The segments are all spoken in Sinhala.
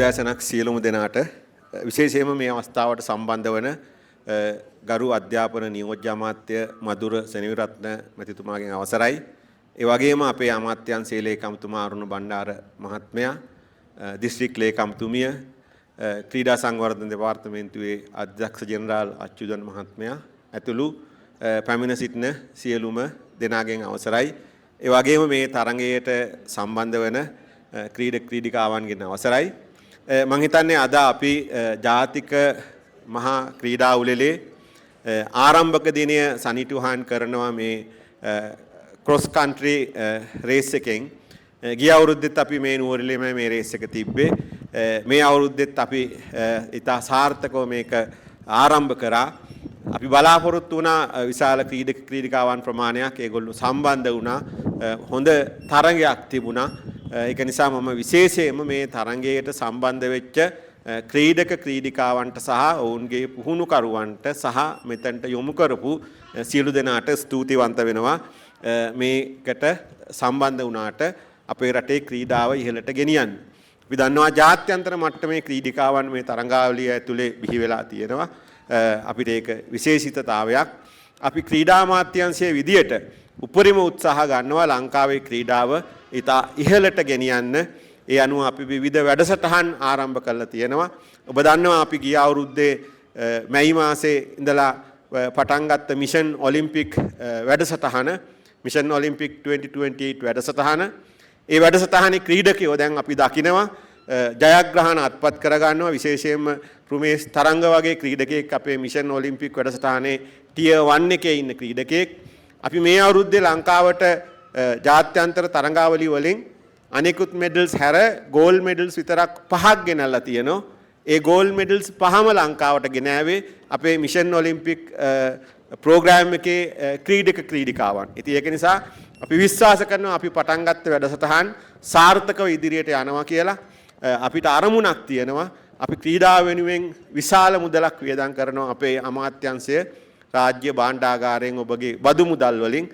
උදෑසනක් සියලුම දෙනාට විශේෂයෙන්ම මේ අවස්ථාවට සම්බන්ධ වන ගරු අධ්‍යාපන නියෝජ්‍ය අමාත්‍ය මధుර සෙනවිරත්න මැතිතුමාගෙන් අවසරයි. ඒ වගේම අපේ අමාත්‍යංශයේ ලේකම්තුමා අරුණ බණ්ඩාර මහත්මයා, දිස්ත්‍රික් ලේකම්තුමිය, ක්‍රීඩා සංවර්ධන දෙපාර්තමේන්තුවේ අධ්‍යක්ෂ ජෙනරාල් අච්චුදන් මහත්මයා ඇතුළු පැමිණ සිටින සියලුම දෙනාගෙන් අවසරයි. ඒ වගේම මේ තරඟයට සම්බන්ධ වන ක්‍රීඩිකාවන්ගෙන් අවසරයි. මම හිතන්නේ අද අපි ජාතික මහා ක්‍රීඩා උළෙලේ ආරම්භක දිනය සනිටුහන් කරනවා මේ ක්‍රොස් කන්ට්‍රි රේස් එකෙන්. ගිය අවුරුද්දෙත් අපි මේ නුවරඑළියම මේ රේස් එක තිබ්බේ. මේ අවුරුද්දෙත් අපි ඉතා සාර්ථකව මේක ආරම්භ කරා. අපි බලාපොරොත්තු වුණා විශාල ක්‍රීඩිකාවන් ප්‍රමාණයක් ඒගොල්ලෝ සම්බන්ධ වුණා. හොඳ තරඟයක් තිබුණා. ඒක නිසා මම විශේෂයෙන්ම මේ තරඟයට සම්බන්ධ වෙච්ච ක්‍රීඩිකාවන්ට සහ ඔවුන්ගේ පුහුණුකරුවන්ට සහ මෙතනට යොමු කරපු සියලු දෙනාට ස්තුතිවන්ත වෙනවා. මේකට සම්බන්ධ වුණාට අපේ රටේ ක්‍රීඩාව ඉහළට ගෙනියන්න. අපි දන්නවා ජාත්‍යන්තර මට්ටමේ ක්‍රීඩිකාවන් මේ තරඟාවලිය ඇතුලේ බිහි වෙලා තියෙනවා. අපිට ඒක විශේෂිතතාවයක්. අපි ක්‍රීඩා අමාත්‍යාංශයේ විදියට උපරිම උත්සාහ ගන්නවා ලංකාවේ ක්‍රීඩාව ඉතා ඉහළට ගෙනියන්න. ඒ අනුව අපි විවිධ වැඩසටහන් ආරම්භ කරලා තියෙනවා. ඔබ දන්නවා අපි ගිය අවුරුද්දේ මැයි මාසේ ඉඳලා පටන් ගත්ත මිෂන් ඔලිම්පික් වැඩසටහන, මිෂන් ඔලිම්පික් 2028 වැඩසටහන. ඒ වැඩසටහනේ ක්‍රීඩකයෝ දැන් අපි දකිනවා ජයග්‍රහණ අත්පත් කරගන්නවා. විශේෂයෙන්ම ප්‍රමේශ් තරංග වගේ ක්‍රීඩකයෙක් අපේ මිෂන් ඔලිම්පික් වැඩසටහනේ ටියර් 1 එකේ ඉන්න ක්‍රීඩකයෙක්. අපි මේ අවුරුද්දේ ලංකාවට ජාත්‍යන්තර තරඟාවලිය වලින් අනෙකුත් මෙඩල්ස් හැර ගෝල්ඩ් මෙඩල්ස් විතරක් 5ක් ගෙනල්ලා තියෙනවා. ඒ ගෝල්ඩ් මෙඩල්ස් 5ම ලංකාවට ගෙනාවේ අපේ මිෂන් ඔලිම්පික් ප්‍රෝග්‍රෑම් එකේ ක්‍රීඩිකාවන්. ඉතින් ඒක නිසා අපි විශ්වාස කරනවා අපි පටන් ගත්ත වැඩසටහන් සාර්ථකව ඉදිරියට යනවා කියලා. අපිට අරමුණක් තියෙනවා. අපි ක්‍රීඩාව වෙනුවෙන් විශාල මුදලක් වියදම් කරනවා අපේ අමාත්‍යාංශය රාජ්‍ය භාණ්ඩාගාරයෙන් ඔබගේ බදු මුදල් වලින්.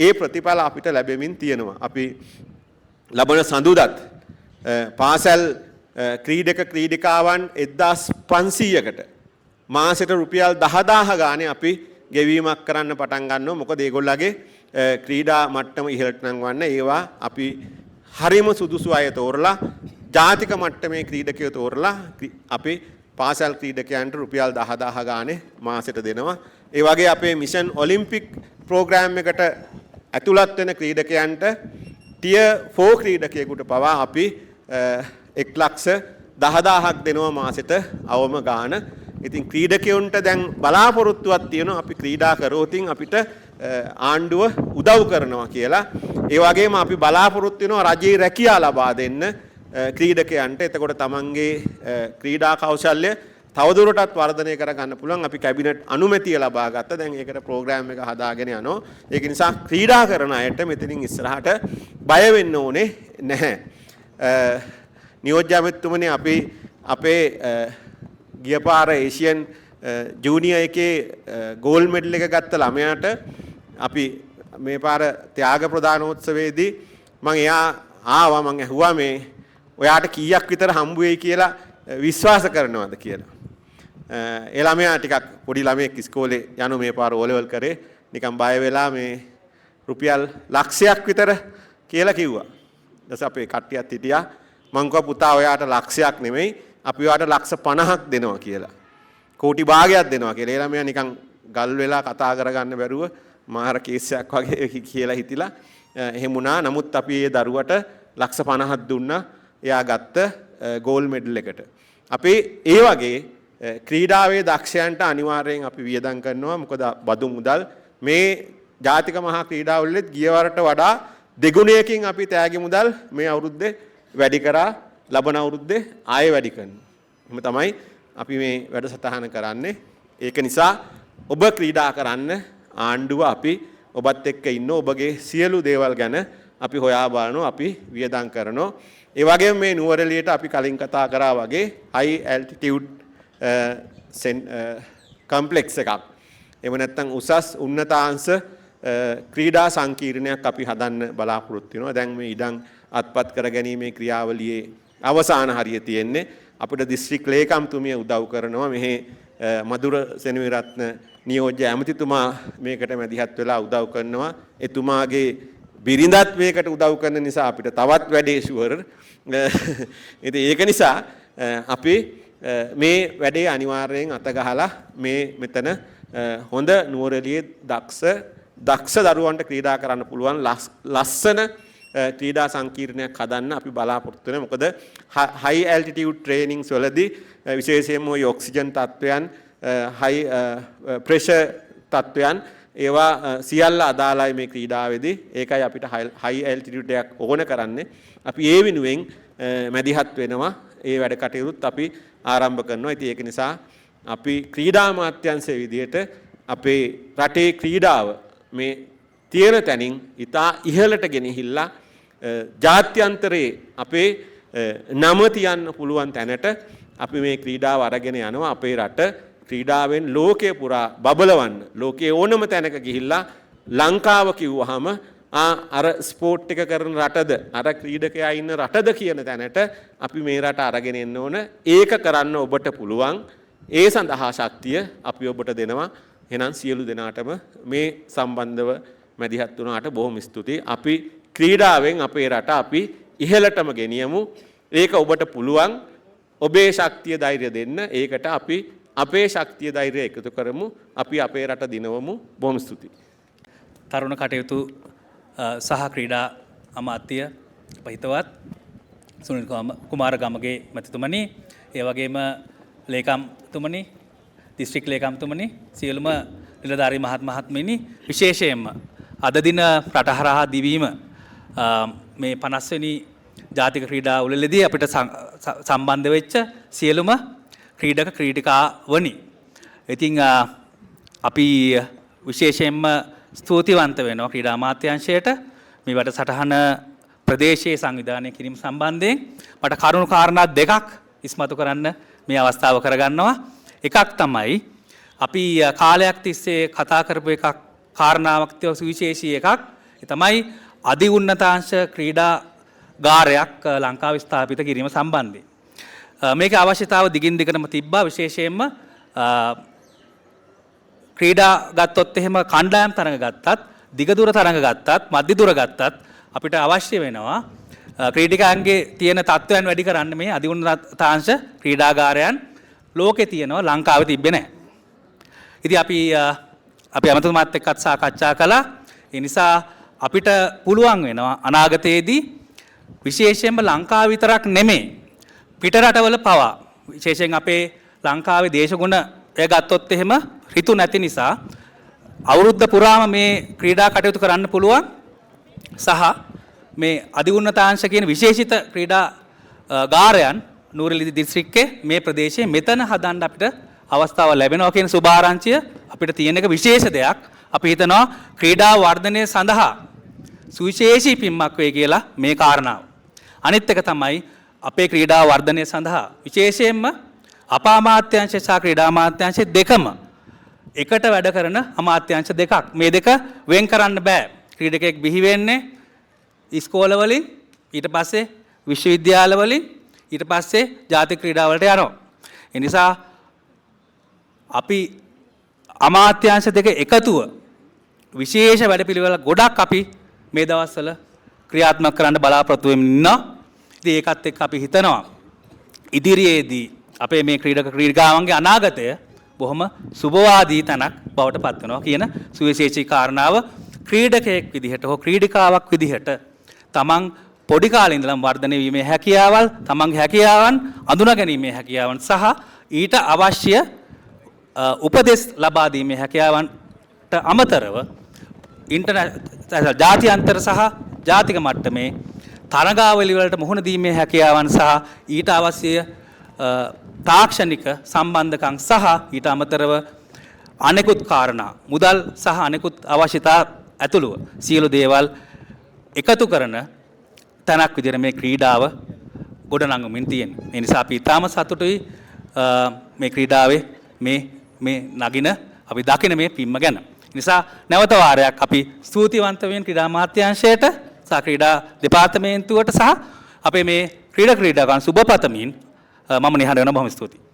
ඒ ප්‍රතිඵල අපිට ලැබෙමින් තියෙනවා. අපි ලබන සඳුදාත් පාසල් ක්‍රීඩිකාවන් 1500කට මාසෙට රුපියල් 10000 ගානේ අපි ගෙවීමක් කරන්න පටන් ගන්නවා. මොකද ඒගොල්ලගේ ක්‍රීඩා මට්ටම ඉහළට නංවන්න ඒවා අපි හරිම සුදුසු අය තෝරලා ජාතික මට්ටමේ ක්‍රීඩකයෝ තෝරලා අපි පාසල් ක්‍රීඩකයන්ට රුපියල් 10000 ගානේ මාසෙට දෙනවා. ඒ වගේ අපේ මිෂන් ඔලිම්පික් ප්‍රෝග්‍රෑම් එකට ඇතුළත් වෙන ක්‍රීඩකයන්ට ටියර් 4 ක්‍රීඩකයෙකුට පවා අපි 1,10,000ක් දෙනවා මාසෙට අවම ගාන. ඉතින් ක්‍රීඩකයන්ට දැන් බලාපොරොත්තුවක් තියෙනවා අපි ක්‍රීඩා කරෝතින් අපිට ආණ්ඩුව උදව් කරනවා කියලා. ඒ වගේම අපි බලාපොරොත්තු වෙනවා රජයේ රැකියාව ලබා දෙන්න ක්‍රීඩකයන්ට. එතකොට තමන්ගේ ක්‍රීඩා කෞශල්‍ය තවදුරටත් වර්ධනය කර ගන්න පුළුවන්. අපි කැබිනට් අනුමැතිය ලබා ගත්තා. දැන් ඒකට ප්‍රෝග්‍රෑම් එක හදාගෙන යනවා. ඒක නිසා ක්‍රීඩා කරන අයට මෙතනින් ඉස්සරහට බය වෙන්න ඕනේ නැහැ. නියෝජ්‍ය අමාත්‍යතුමනි අපි අපේ ගිය පාර ඒෂියන් ජූනියර් එකේ ගෝල්ඩ් මෙඩල් එක ගත්ත ළමයාට අපි මේ පාර ත්‍යාග ප්‍රදානෝත්සවයේදී මම එයා ආවා. මම ඇහුවා මේ ඔයාට කීයක් විතර හම්බ වෙයි කියලා විශ්වාස කරනවද කියලා. ඒ ළමයා ටිකක් පොඩි ළමයෙක් ඉස්කෝලේ යන මේ පාර O level කරේ නිකන් බය වෙලා මේ රුපියල් ලක්ෂයක් විතර කියලා කිව්වා. ඊට පස්සේ අපේ කට්ටියත් හිටියා. මං කිව්වා පුතා ඔයාට ලක්ෂයක් නෙමෙයි අපි ඔයාට ලක්ෂ 50ක් දෙනවා කියලා. කෝටි භාගයක් දෙනවා කියලා. ඒ ළමයා නිකන් ගල් වෙලා කතා කරගන්න බැරුව මාර කේසයක් වගේ කියලා හිතිලා එහෙම වුණා. නමුත් අපි ඒ දරුවට ලක්ෂ 50ක් දුන්නා. එයා ගත්ත ගෝල්ඩ් මෙඩල් එකට. අපි ඒ වගේ ක්‍රීඩාවේ දක්ෂයන්ට අනිවාර්යෙන් අපි වියදම් කරනවා. මොකද බදු මුදල් මේ ජාතික මහා ක්‍රීඩාවලෙත් ගිය වරට වඩා දෙගුණයකින් අපි තෑගි මුදල් මේ අවුරුද්දේ වැඩි කරා. ලබන අවුරුද්දේ ආයෙ වැඩි කරනවා. එහෙම තමයි අපි මේ වැඩසටහන කරන්නේ. ඒක නිසා ඔබ ක්‍රීඩා කරන්න ආණ්ඩුව අපි ඔබත් එක්ක ඉන්න ඔබගේ සියලු දේවල් ගැන අපි හොයා බලනවා. අපි වියදම් කරනවා. ඒ වගේම මේ නුවරඑළියට අපි කලින් කතා කරා වගේ high altitude කම්ප්ලෙක්ස් එකක්. එහෙම නැත්නම් උසස් උන්නතාංශ ක්‍රීඩා සංකීර්ණයක් අපි හදන්න බලාපොරොත්තු වෙනවා. දැන් මේ ඉඩම් අත්පත් කර ගැනීමේ ක්‍රියාවලියේ අවසාන හරිය තියෙන්නේ. අපිට දිස්ත්‍රික් ලේකම්තුමිය උදව් කරනවා. මෙහි මధుර සෙනවිරත්න නියෝජ්‍ය ඇමතිතුමා මේකට මැදිහත් වෙලා උදව් කරනවා. එතුමාගේ බිරිඳත් මේකට උදව් කරන නිසා අපිට තවත් වැඩේ ෂුවර්. ඉතින් ඒක නිසා අපි මේ වැඩේ අනිවාර්යෙන් අත ගහලා මේ මෙතන හොඳ නුවරඑළියේ දක්ෂ දරුවන්ට ක්‍රීඩා කරන්න පුළුවන් ලස්සන ක්‍රීඩා සංකීර්ණයක් හදන්න අපි බලාපොරොත්තු වෙනවා. මොකද high altitude trainings වලදී විශේෂයෙන්ම ওই ඔක්සිජන් තත්වයන් high pressure තත්වයන් ඒවා සියල්ල අදාළයි මේ ක්‍රීඩාවේදී. ඒකයි අපිට high altitude එකක් ඕන කරන්නේ. අපි ඒ වෙනුවෙන් මැදිහත් වෙනවා. ඒ වැඩ කටයුතුත් අපි ආරම්භ කරනවා. ඉතින් ඒක නිසා අපි ක්‍රීඩා අමාත්‍යාංශයේ විදිහට අපේ රටේ ක්‍රීඩාව මේ තියෙන තැනින් ඉතා ඉහළට ගෙනහිල්ලා ජාත්‍යන්තරයේ අපේ නම තියන්න පුළුවන් තැනට අපි මේ ක්‍රීඩාව අරගෙන යනවා. අපේ රට ක්‍රීඩාවෙන් ලෝකේ පුරා බබලවන්න. ලෝකයේ ඕනම තැනක ගිහිල්ලා ලංකාව කිව්වහම අර ස්පෝර්ට් එක කරන රටද අර ක්‍රීඩකයා ඉන්න රටද කියන තැනට අපි මේ රට අරගෙන එන්න ඕන. ඒක කරන්න ඔබට පුළුවන්. ඒ සඳහා ශක්තිය අපි ඔබට දෙනවා. එහෙනම් සියලු දෙනාටම මේ සම්බන්ධව මැදිහත් වුණාට බොහොම ස්තුතියි. අපි ක්‍රීඩාවෙන් අපේ රට අපි ඉහළටම ගෙනියමු. ඒක ඔබට පුළුවන්. ඔබේ ශක්තිය ධෛර්යය දෙන්න. ඒකට අපි අපේ ශක්තිය ධෛර්යය එකතු කරමු. අපි අපේ රට දිනවමු. බොහොම ස්තුතියි. තරුණ කටයුතු සහ ක්‍රීඩා අමාත්‍ය පහිතවත් සුනිල් කුමාර ගමගේ මැතිතුමනි, ඒ වගේම ලේකම්තුමනි, දිස්ත්‍රික් ලේකම්තුමනි, සියලුම නිලධාරී මහත්මයිනි, විශේෂයෙන්ම අද දින රට හරහා දිවීම මේ 50 වෙනි ජාතික ක්‍රීඩා උළෙලදී අපිට සම්බන්ධ වෙච්ච සියලුම ක්‍රීඩක ක්‍රීඩිකාවනි. ඉතින් අපි විශේෂයෙන්ම ස්තුතිවන්ත වෙනවා ක්‍රීඩා අමාත්‍යාංශයට මේ වැඩසටහන ප්‍රදේශයේ සංවිධානය කිරීම සම්බන්ධයෙන්. මට කරුණු කාරණා දෙකක් ඉස්මතු කරන්න මේ අවස්ථාව කරගන්නවා. එකක් තමයි අපි කාලයක් තිස්සේ කතා කරපු එකක් කාරණාවක් සුවිශේෂී එකක්. ඒ තමයි අධි උන්නතාංශ ක්‍රීඩාගාරයක් ලංකාවේ ස්ථාපිත කිරීම සම්බන්ධයෙන්. මේකේ අවශ්‍යතාව දිගින් දිගටම තිබ්බා. විශේෂයෙන්ම ක්‍රීඩා ගත්තොත් එහෙම කණ්ඩායම් තරඟ ගත්තත්, දිගදුර තරඟ ගත්තත්, මධ්‍ය දුර ගත්තත් අපිට අවශ්‍ය වෙනවා ක්‍රීඩිකයන්ගේ තියෙන තත්ත්වයන් වැඩි කරන්න මේ අධි උන්නතාංශ ක්‍රීඩාගාරයන් ලෝකේ තියෙනවා, ලංකාවේ තිබ්බේ නැහැ. ඉතින් අපි අමතුමාත් එක්කත් සාකච්ඡා කළා. ඒ නිසා අපිට පුළුවන් වෙනවා අනාගතයේදී විශේෂයෙන්ම ලංකාව විතරක් නෙමෙයි පිට රටවල පවා, විශේෂයෙන් අපේ ලංකාවේ දේශගුණ එය ගත්තොත් එහෙම ඍතු නැති නිසා අවුරුද්ද පුරාම මේ ක්‍රීඩා කටයුතු කරන්න පුළුවන්. සහ මේ අධි උන්නතාංශ කියන විශේෂිත ක්‍රීඩා ගාරයන් නුවරඑළිය දිස්ත්‍රික්කයේ මේ ප්‍රදේශයේ මෙතන හදන්න අපිට අවස්ථාව ලැබෙනවා කියන සුභාරංචිය අපිට තියෙන එක විශේෂ දෙයක්. අපි හිතනවා ක්‍රීඩා වර්ධනය සඳහා සුවිශේෂී පින්මක් වේ කියලා මේ කාරණාව. අනිත් එක තමයි අපේ ක්‍රීඩා වර්ධනය සඳහා විශේෂයෙන්ම අප අමාත්‍යාංශය සහ ක්‍රීඩා අමාත්‍යාංශය දෙකම එකට වැඩ කරන අමාත්‍යාංශ දෙකක්. මේ දෙක වෙන් කරන්න බෑ. ක්‍රීඩකයෙක් බිහි වෙන්නේ ඉස්කෝලවලින්, ඊට පස්සේ විශ්වවිද්‍යාලවලින්, ඊට පස්සේ ජාතික ක්‍රීඩා වලට යනවා. ඒ නිසා අපි අමාත්‍යාංශ දෙක එකතුව විශේෂ වැඩපිළිවෙල ගොඩක් අපි මේ දවස්වල ක්‍රියාත්මක කරන්න බලාපොරොත්තු වෙමින් ඉන්නවා. ඉතින් ඒකත් එක්ක අපි හිතනවා ඉදිරියේදී අපේ මේ ක්‍රීඩිකාවන්ගේ අනාගතය බොහොම සුබවාදී තැනක් බවට පත් වෙනවා කියන සුවිශේෂී කාරණාව ක්‍රීඩකයෙක් විදිහට හෝ ක්‍රීඩිකාවක් විදිහට තමන් පොඩි කාලේ ඉඳලම වර්ධනය වීමේ හැකියාවල්, තමන්ගේ හැකියාවන් අඳුනා ගැනීමේ හැකියාවන් සහ ඊට අවශ්‍ය උපදෙස් ලබා දීමේ හැකියාවන්ට අමතරව ජාත්‍යන්තර සහ ජාතික මට්ටමේ තරගාවලි වලට මුහුණ දීමේ හැකියාවන් සහ ඊට අවශ්‍ය තාක්ෂණික සම්බන්ධකම් සහ ඊට අමතරව අනෙකුත් කාරණා, මුදල් සහ අනෙකුත් අවශ්‍යතා ඇතුළුව සියලු දේවල් එකතු කරන තැනක් විදිහට මේ ක්‍රීඩාව ගොඩනංවමින් තියෙනවා. ඒ නිසා අපි ඊටාම සතුටුයි මේ ක්‍රීඩාවේ මේ නගින අපි දකින මේ පිම්ම ගැන. නිසා නැවත වාරයක් අපි ස්තුතිවන්ත වෙන ක්‍රීඩා අමාත්‍යාංශයට සහ ක්‍රීඩා දෙපාර්තමේන්තුවට සහ අපේ මේ ක්‍රීඩකයන් සුබපතමින් මම නිහඬ වෙනවා. බොහොම ස්තුතියි.